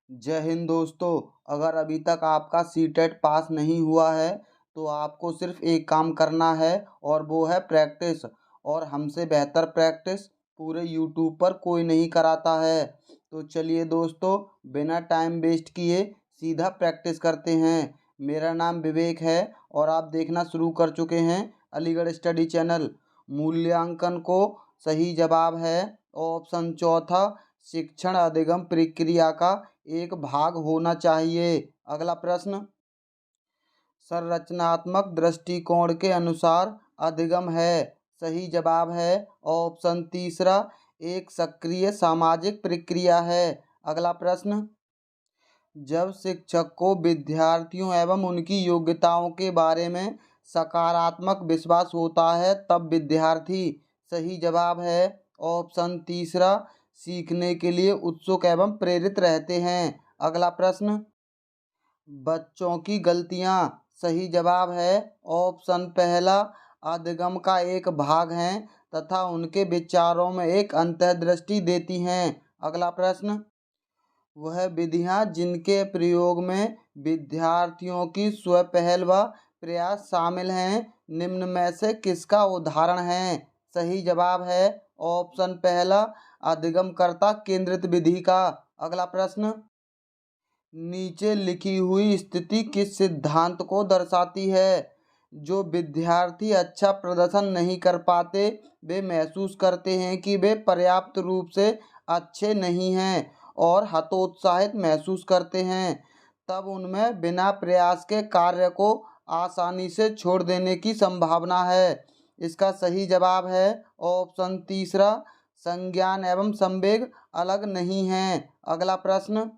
जय हिंद दोस्तों। अगर अभी तक आपका सीटेट पास नहीं हुआ है तो आपको सिर्फ एक काम करना है और वो है प्रैक्टिस। और हमसे बेहतर प्रैक्टिस पूरे यूट्यूब पर कोई नहीं कराता है। तो चलिए दोस्तों, बिना टाइम वेस्ट किए सीधा प्रैक्टिस करते हैं। मेरा नाम विवेक है और आप देखना शुरू कर चुके हैं अलीगढ़ स्टडी चैनल। मूल्यांकन को सही जवाब है ऑप्शन चौथा, शिक्षण अधिगम प्रक्रिया का एक भाग होना चाहिए। अगला प्रश्न, संरचनात्मक दृष्टिकोण के अनुसार अधिगम है। सही जवाब है ऑप्शन तीसरा, एक सक्रिय सामाजिक प्रक्रिया है। अगला प्रश्न, जब शिक्षक को विद्यार्थियों एवं उनकी योग्यताओं के बारे में सकारात्मक विश्वास होता है तब विद्यार्थी। सही जवाब है ऑप्शन तीसरा, सीखने के लिए उत्सुक एवं प्रेरित रहते हैं। अगला प्रश्न, बच्चों की गलतियां। सही जवाब है ऑप्शन पहला, अधिगम का एक भाग हैं तथा उनके विचारों में एक अंतर्दृष्टि देती हैं। अगला प्रश्न, वह विधियां जिनके प्रयोग में विद्यार्थियों की स्वपहल व प्रयास शामिल हैं, निम्न में से किसका उदाहरण है। सही जवाब है ऑप्शन पहला, अधिगमकर्ता केंद्रित विधि का। अगला प्रश्न, नीचे लिखी हुई स्थिति किस सिद्धांत को दर्शाती है। जो विद्यार्थी अच्छा प्रदर्शन नहीं कर पाते वे महसूस करते हैं कि वे पर्याप्त रूप से अच्छे नहीं हैं और हतोत्साहित महसूस करते हैं। तब उनमें बिना प्रयास के कार्य को आसानी से छोड़ देने की संभावना है। इसका सही जवाब है ऑप्शन तीसरा, संज्ञान एवं संवेग अलग नहीं हैं। अगला प्रश्न,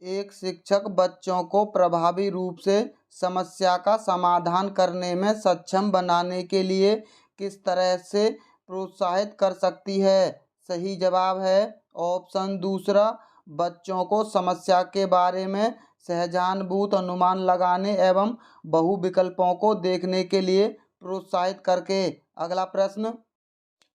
एक शिक्षक बच्चों को प्रभावी रूप से समस्या का समाधान करने में सक्षम बनाने के लिए किस तरह से प्रोत्साहित कर सकती है। सही जवाब है ऑप्शन दूसरा, बच्चों को समस्या के बारे में सहजानुभूत अनुमान लगाने एवं बहु विकल्पों को देखने के लिए प्रोत्साहित करके। अगला प्रश्न,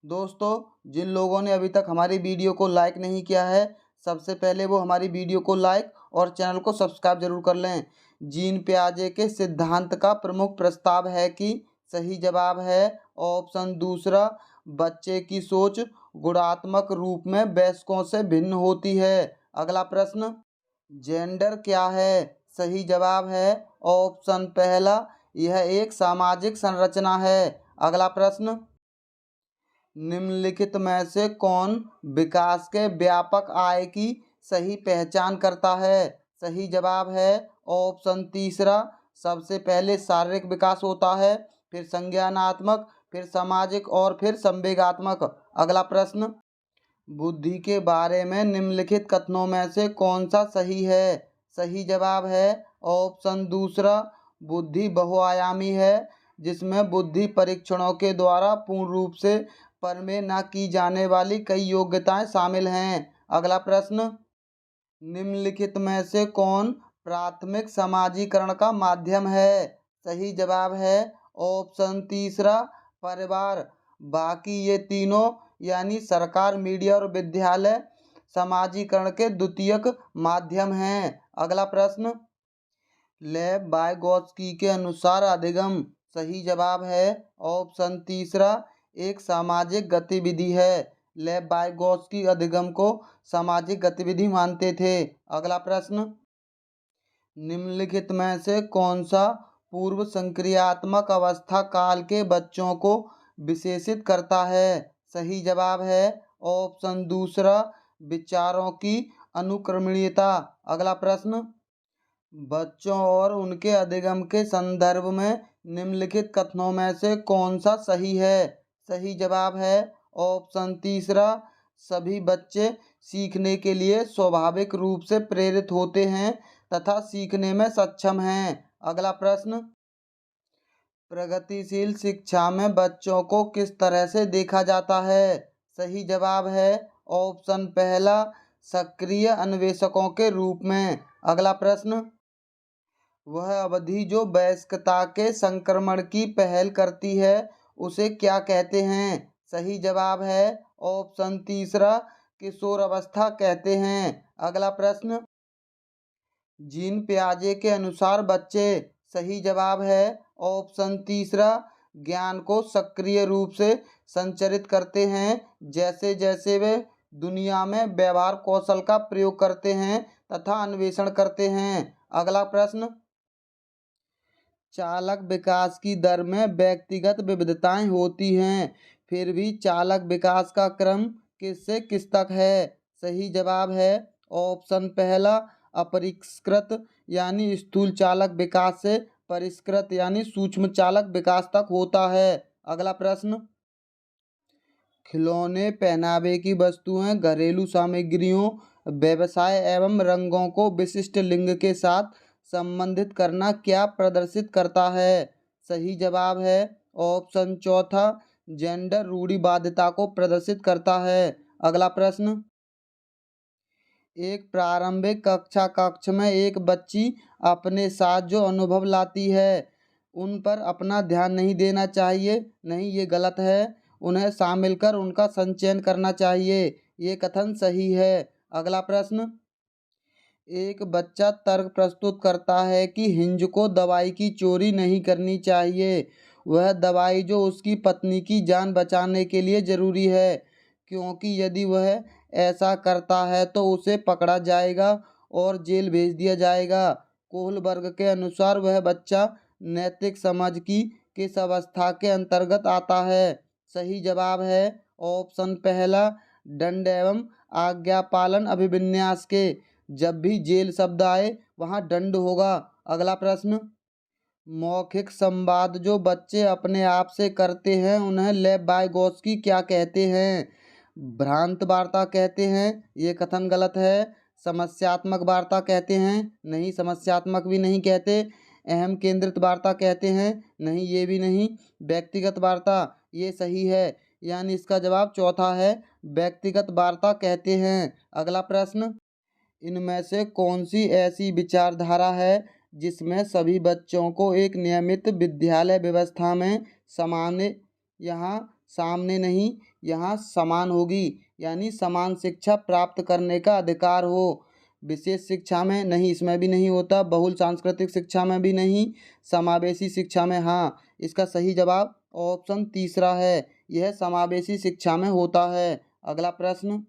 दोस्तों, जिन लोगों ने अभी तक हमारी वीडियो को लाइक नहीं किया है, सबसे पहले वो हमारी वीडियो को लाइक और चैनल को सब्सक्राइब जरूर कर लें। जीन पियाजे के सिद्धांत का प्रमुख प्रस्ताव है कि। सही जवाब है ऑप्शन दूसरा, बच्चे की सोच गुणात्मक रूप में वयस्कों से भिन्न होती है। अगला प्रश्न, जेंडर क्या है। सही जवाब है ऑप्शन पहला, यह एक सामाजिक संरचना है। अगला प्रश्न, निम्नलिखित में से कौन विकास के व्यापक आय की सही पहचान करता है। सही जवाब है ऑप्शन तीसरा, सबसे पहले शारीरिक विकास होता है, फिर संज्ञानात्मक, फिर सामाजिक और फिर संवेगात्मक। अगला प्रश्न, बुद्धि के बारे में निम्नलिखित कथनों में से कौन सा सही है। सही जवाब है ऑप्शन दूसरा, बुद्धि बहुआयामी है जिसमें बुद्धि परीक्षणों के द्वारा पूर्ण रूप से परमेय न की जाने वाली कई योग्यताएं शामिल हैं। अगला प्रश्न, निम्नलिखित में से कौन प्राथमिक समाजीकरण का माध्यम है। सही जवाब है ऑप्शन तीसरा, परिवार। बाकी ये तीनों यानी सरकार, मीडिया और विद्यालय समाजीकरण के द्वितीयक माध्यम हैं। अगला प्रश्न, लेव वाइगोत्स्की के अनुसार अधिगम। सही जवाब है ऑप्शन तीसरा, एक सामाजिक गतिविधि है। लेव वाइगोत्स्की अधिगम को सामाजिक गतिविधि मानते थे। अगला प्रश्न, निम्नलिखित में से कौन सा पूर्व संक्रियात्मक अवस्था काल के बच्चों को विशेषित करता है। सही जवाब है ऑप्शन दूसरा, विचारों की अनुक्रमणीयता। अगला प्रश्न, बच्चों और उनके अधिगम के संदर्भ में निम्नलिखित कथनों में से कौन सा सही है। सही जवाब है ऑप्शन तीसरा, सभी बच्चे सीखने के लिए स्वाभाविक रूप से प्रेरित होते हैं तथा सीखने में सक्षम हैं। अगला प्रश्न, प्रगतिशील शिक्षा में बच्चों को किस तरह से देखा जाता है। सही जवाब है ऑप्शन पहला, सक्रिय अन्वेषकों के रूप में। अगला प्रश्न, वह अवधि जो वयस्कता के संक्रमण की पहल करती है उसे क्या कहते हैं। सही जवाब है ऑप्शन तीसरा, किशोर अवस्था कहते हैं। अगला प्रश्न, जीन पियाजे के अनुसार बच्चे सही जवाब है ऑप्शन तीसरा। ज्ञान को सक्रिय रूप से संचरित करते हैं जैसे जैसे वे दुनिया में व्यवहार कौशल का प्रयोग करते हैं तथा अन्वेषण करते हैं। अगला प्रश्न, चालक विकास की दर में व्यक्तिगत विविधताएं होती हैं, फिर भी चालक विकास का क्रम किस से किस तक है? सही जवाब है ऑप्शन पहला, अपरिष्कृत यानी स्थूल चालक विकास से परिष्कृत यानी सूक्ष्म चालक विकास तक होता है। अगला प्रश्न, खिलौने, पहनावे की वस्तुएं, घरेलू सामग्रियों, व्यवसाय एवं रंगों को विशिष्ट लिंग के साथ संबंधित करना क्या प्रदर्शित करता है? सही जवाब है ऑप्शन चौथा, जेंडर रूढ़िवादिता को प्रदर्शित करता है। अगला प्रश्न, एक प्रारंभिक कक्ष में एक बच्ची अपने साथ जो अनुभव लाती है उन पर अपना ध्यान नहीं देना चाहिए, नहीं ये गलत है, उन्हें शामिल कर उनका संचयन करना चाहिए, ये कथन सही है। अगला प्रश्न, एक बच्चा तर्क प्रस्तुत करता है कि हिंज को दवाई की चोरी नहीं करनी चाहिए, वह दवाई जो उसकी पत्नी की जान बचाने के लिए जरूरी है, क्योंकि यदि वह ऐसा करता है तो उसे पकड़ा जाएगा और जेल भेज दिया जाएगा। कोहलबर्ग के अनुसार वह बच्चा नैतिक समझ की किस अवस्था के अंतर्गत आता है? सही जवाब है ऑप्शन पहला, दंड एवं आज्ञा पालन अभिविन्यास के। जब भी जेल शब्द आए वहाँ दंड होगा। अगला प्रश्न, मौखिक संवाद जो बच्चे अपने आप से करते हैं उन्हें लेव-वाइगोत्स्की क्या कहते हैं? भ्रांत वार्ता कहते हैं, ये कथन गलत है। समस्यात्मक वार्ता कहते हैं, नहीं समस्यात्मक भी नहीं कहते। अहम केंद्रित वार्ता कहते हैं, नहीं ये भी नहीं। व्यक्तिगत वार्ता, ये सही है, यानी इसका जवाब चौथा है, व्यक्तिगत वार्ता कहते हैं। अगला प्रश्न, इनमें से कौन सी ऐसी विचारधारा है जिसमें सभी बच्चों को एक नियमित विद्यालय व्यवस्था में सामान्य यहाँ सामने नहीं यहाँ समान होगी, यानी समान शिक्षा प्राप्त करने का अधिकार हो? विशेष शिक्षा में नहीं, इसमें भी नहीं होता। बहुल सांस्कृतिक शिक्षा में भी नहीं। समावेशी शिक्षा में हाँ। इसका सही जवाब ऑप्शन तीसरा है, यह समावेशी शिक्षा में होता है। अगला प्रश्न,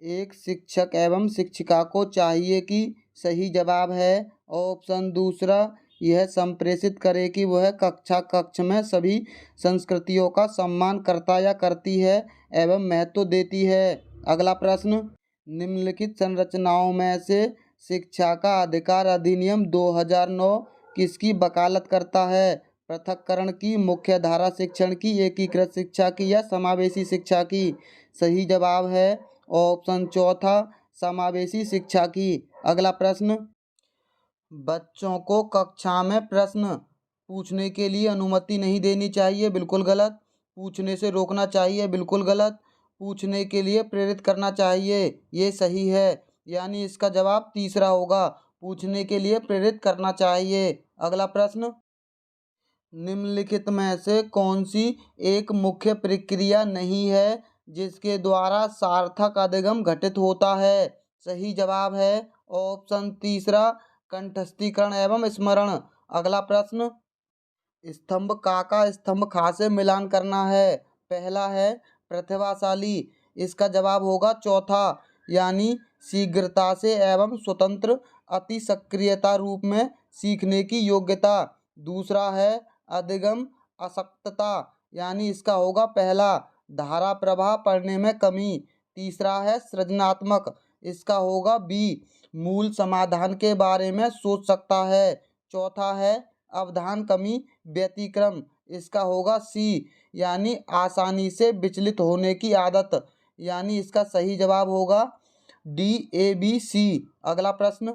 एक शिक्षक एवं शिक्षिका को चाहिए कि सही जवाब है ऑप्शन दूसरा, यह संप्रेषित करे कि वह कक्षा कक्ष में सभी संस्कृतियों का सम्मान करता या करती है एवं महत्व देती है। अगला प्रश्न, निम्नलिखित संरचनाओं में से शिक्षा का अधिकार अधिनियम 2009 किसकी वकालत करता है? पृथक्करण की, मुख्य धारा शिक्षण की, एकीकृत शिक्षा की या समावेशी शिक्षा की? सही जवाब है ऑप्शन चौथा, समावेशी शिक्षा की। अगला प्रश्न, बच्चों को कक्षा में प्रश्न पूछने के लिए अनुमति नहीं देनी चाहिए, बिल्कुल गलत। पूछने से रोकना चाहिए, बिल्कुल गलत। पूछने के लिए प्रेरित करना चाहिए, ये सही है, यानी इसका जवाब तीसरा होगा, पूछने के लिए प्रेरित करना चाहिए। अगला प्रश्न, निम्नलिखित में से कौन सी एक मुख्य प्रक्रिया नहीं है जिसके द्वारा सार्थक अधिगम घटित होता है? सही जवाब है ऑप्शन तीसरा, कंठस्थीकरण एवं स्मरण। अगला प्रश्न, स्तंभ का स्तंभ खा से मिलान करना है। पहला है प्रतिभाशाली, इसका जवाब होगा चौथा, यानी शीघ्रता से एवं स्वतंत्र अति सक्रियता रूप में सीखने की योग्यता। दूसरा है अधिगम अशक्तता, यानी इसका होगा पहला, धारा प्रवाह पढ़ने में कमी। तीसरा है सृजनात्मक, इसका होगा बी, मूल समाधान के बारे में सोच सकता है। चौथा है अवधान कमी व्यतिक्रम, इसका होगा सी, यानी आसानी से विचलित होने की आदत, यानी इसका सही जवाब होगा DABC। अगला प्रश्न,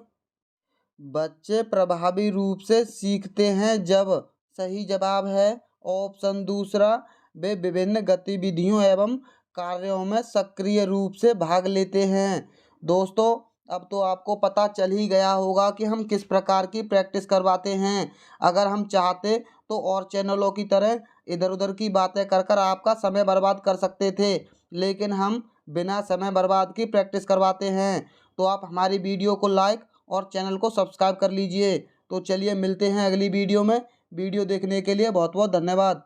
बच्चे प्रभावी रूप से सीखते हैं जब? सही जवाब है ऑप्शन दूसरा, वे विभिन्न गतिविधियों एवं कार्यों में सक्रिय रूप से भाग लेते हैं। दोस्तों, अब तो आपको पता चल ही गया होगा कि हम किस प्रकार की प्रैक्टिस करवाते हैं। अगर हम चाहते तो और चैनलों की तरह इधर उधर की बातें कर कर आपका समय बर्बाद कर सकते थे, लेकिन हम बिना समय बर्बाद की प्रैक्टिस करवाते हैं। तो आप हमारी वीडियो को लाइक और चैनल को सब्सक्राइब कर लीजिए। तो चलिए मिलते हैं अगली वीडियो में। वीडियो देखने के लिए बहुत बहुत धन्यवाद।